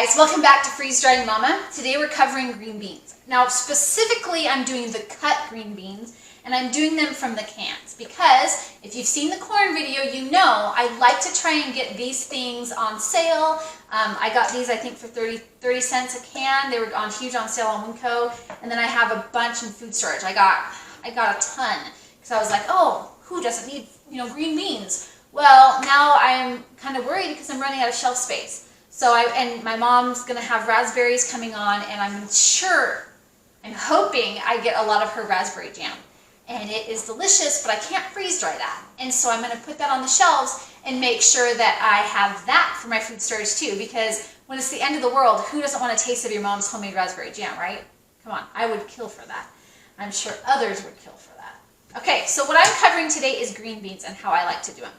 guys, welcome back to Freeze Drying Mama. Today we're covering green beans. Now specifically I'm doing the cut green beans and I'm doing them from the cans because if you've seen the corn video you know I like to try and get these things on sale. I got these I think for 30 cents a can. They were huge on sale on Winco, and then I have a bunch in food storage. I got a ton because I was like, oh, who doesn't need green beans? Well, now I'm kind of worried because I'm running out of shelf space. So and my mom's gonna have raspberries coming on, and I'm hoping I get a lot of her raspberry jam. And it is delicious, but I can't freeze dry that. And so I'm gonna put that on the shelves and make sure that I have that for my food storage too, because when it's the end of the world, who doesn't want a taste of your mom's homemade raspberry jam, right? Come on, I would kill for that. I'm sure others would kill for that. Okay, so what I'm covering today is green beans and how I like to do them.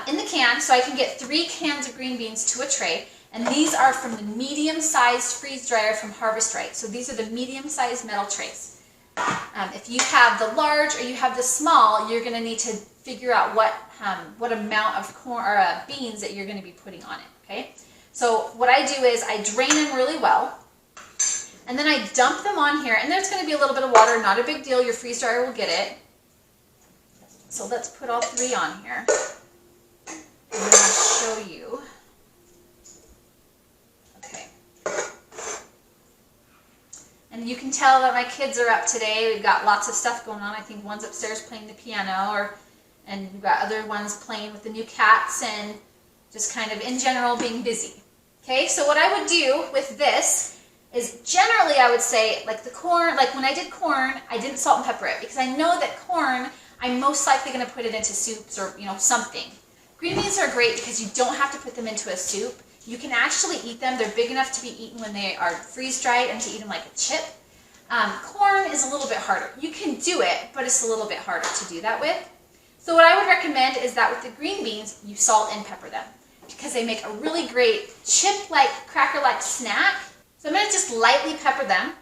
In the can, so I can get 3 cans of green beans to a tray, and these are from the medium-sized freeze dryer from Harvest Right. So these are the medium-sized metal trays. If you have the large or you have the small, you're going to need to figure out what amount of corn or beans that you're going to be putting on it. Okay, so what I do is I drain them really well, and then I dump them on here, and there's going to be a little bit of water, not a big deal. Your freeze dryer will get it. So let's put all 3 on here. I'm going to show you. Okay. And you can tell that my kids are up today. We've got lots of stuff going on. I think one's upstairs playing the piano, and we've got other ones playing with the new cats, and just kind of in general being busy. Okay, so what I would do with this is generally I would say, like the corn, like when I did corn, I didn't salt and pepper it because I know that corn, I'm most likely going to put it into soups or something. Green beans are great because you don't have to put them into a soup. You can actually eat them. They're big enough to be eaten when they are freeze-dried and to eat them like a chip. Corn is a little bit harder. You can do it, but it's a little bit harder to do that with. So what I would recommend is that with the green beans, you salt and pepper them because they make a really great chip-like, cracker-like snack. So I'm going to just lightly pepper them,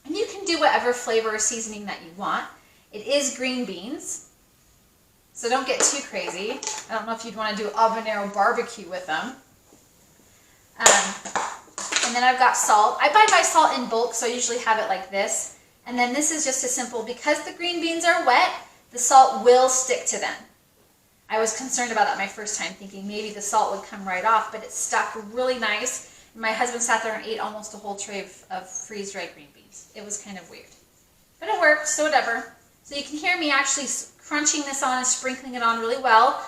and you can do whatever flavor or seasoning that you want. It is green beans. So don't get too crazy. I don't know if you'd want to do habanero barbecue with them. And then I've got salt. I buy my salt in bulk, so I usually have it like this. And then this is just a simple, because the green beans are wet, the salt will stick to them. I was concerned about that my first time, thinking maybe the salt would come right off, but it stuck really nice. And my husband sat there and ate almost a whole tray of freeze-dried green beans. It was kind of weird. But it worked, so whatever. So you can hear me actually crunching this on and sprinkling it on really well.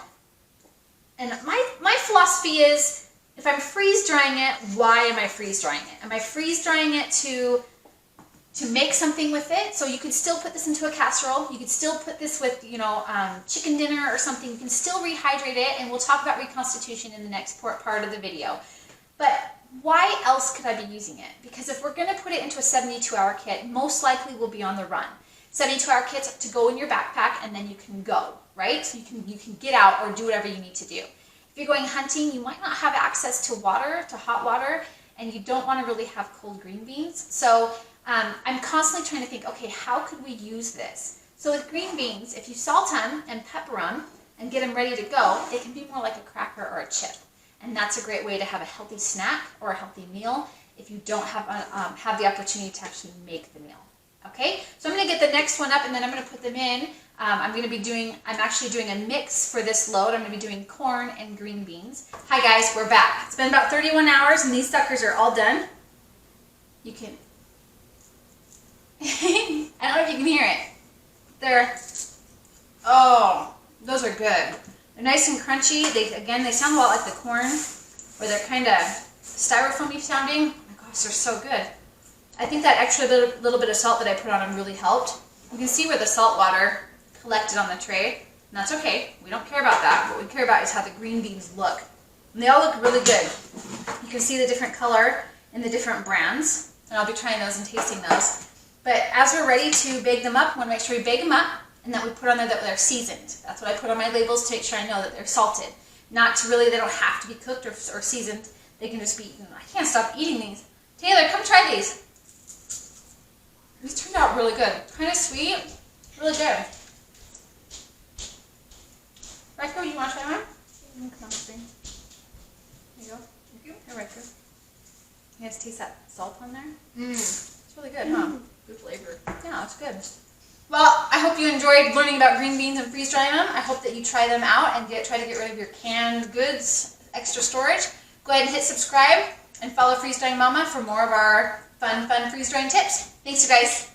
And my philosophy is, if I'm freeze drying it, why am I freeze drying it? Am I freeze drying it to make something with it? So you could still put this into a casserole. You could still put this with, chicken dinner or something. You can still rehydrate it, and we'll talk about reconstitution in the next part of the video. But why else could I be using it? Because if we're going to put it into a 72-hour kit, most likely we'll be on the run. 72-hour kits to go in your backpack, and then you can go, right? So you can get out or do whatever you need to do. If you're going hunting, you might not have access to water, to hot water, and you don't want to really have cold green beans. So I'm constantly trying to think, okay, how could we use this? So with green beans, if you salt them and pepper them and get them ready to go, they can be more like a cracker or a chip. And that's a great way to have a healthy snack or a healthy meal if you don't have the opportunity to actually make the meal. Okay, so I'm going to get the next one up, and then I'm going to put them in. I'm actually doing a mix for this load. I'm going to be doing corn and green beans. Hi guys, we're back. It's been about 31 hours, and these suckers are all done. You can, I don't know if you can hear it. Oh, those are good. They're nice and crunchy. They sound a lot like the corn, or they're kind of styrofoamy sounding. Oh my gosh, they're so good. I think that extra little bit of salt that I put on them really helped. You can see where the salt water collected on the tray, and that's okay. We don't care about that. What we care about is how the green beans look. And they all look really good. You can see the different color in the different brands, and I'll be trying those and tasting those. But as we're ready to bake them up, we want to make sure we bake them up and that we put on there that they're seasoned. That's what I put on my labels to make sure I know that they're salted. Not to really, they don't have to be cooked or seasoned. They can just be eaten. I can't stop eating these. Taylor, come try these. These turned out really good. Kind of sweet, really good. Rico, you want to try one? Come on, Spring. There you go. Thank you. Here, Rico. You guys taste that salt on there? Mmm. It's really good, huh? Good flavor. Yeah, it's good. Well, I hope you enjoyed learning about green beans and freeze drying them. I hope that you try them out and try to get rid of your canned goods, extra storage. Go ahead and hit subscribe and follow Freeze Drying Mama for more of our fun freeze drying tips. Thanks, you guys.